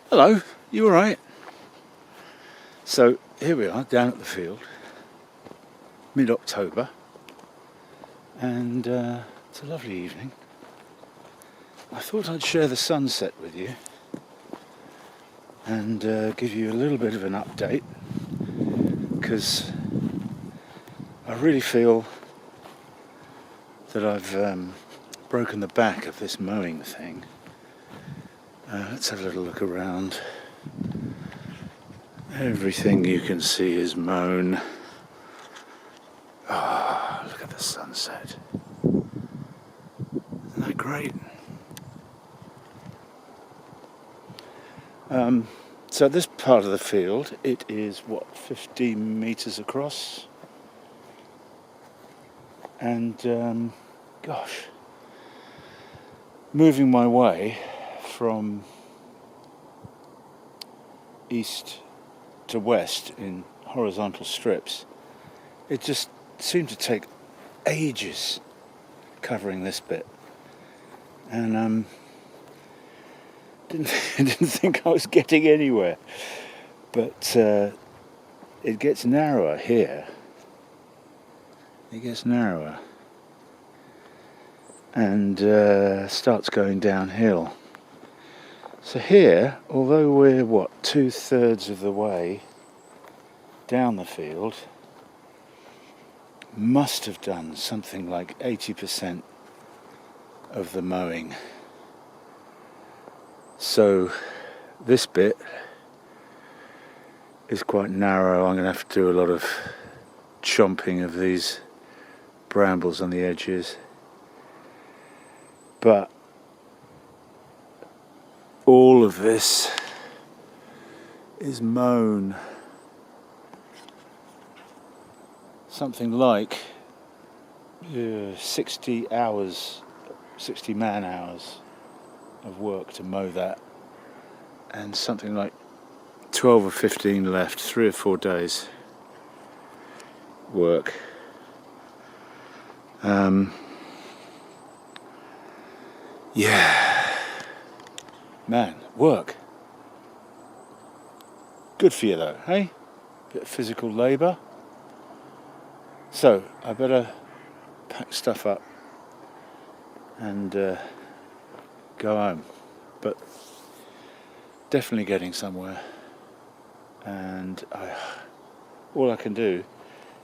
Hello, you alright? So here we are down at the field, mid-October, and it's a lovely evening. I thought I'd share the sunset with you and give you a little bit of an update, because I really feel that I've broken the back of this mowing thing. Let's have a little look around. Everything you can see is mown. Ah, look at the sunset. Isn't that great? So this part of the field, it is 15 meters across, and gosh, moving my way from east to west in horizontal strips, it just seemed to take ages covering this bit, and didn't think I was getting anywhere. But it gets narrower here. It gets narrower and starts going downhill. So here, although we're 2/3 of the way down the field, must have done something like 80% of the mowing. So this bit is quite narrow. I'm going to have to do a lot of chomping of these brambles on the edges, but all of this is mown. Something like 60 man hours of work to mow that, and something like 12 or 15 left, 3 or 4 days work. Yeah, man, work. Good for you though, hey? Bit of physical labour. So I better pack stuff up and go home, but definitely getting somewhere, and all I can do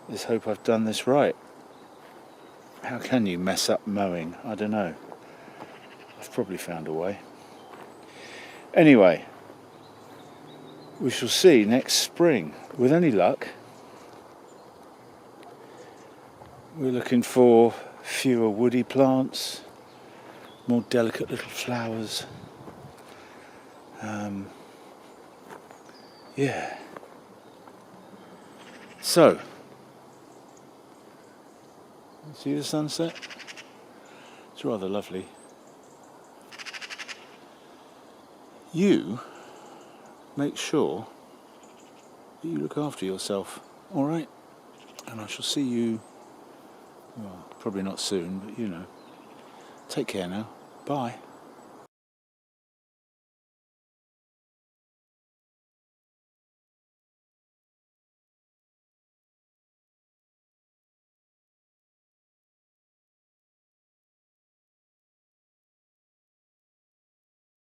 is hope I've done this right. How can you mess up mowing? I don't know. I've probably found a way. Anyway, we shall see next spring. With any luck, we're looking for fewer woody plants, more delicate little flowers. Yeah. So, see the sunset? It's rather lovely. You make sure that you look after yourself, all right? And I shall see you, well, probably not soon, but you know. Take care now. Bye.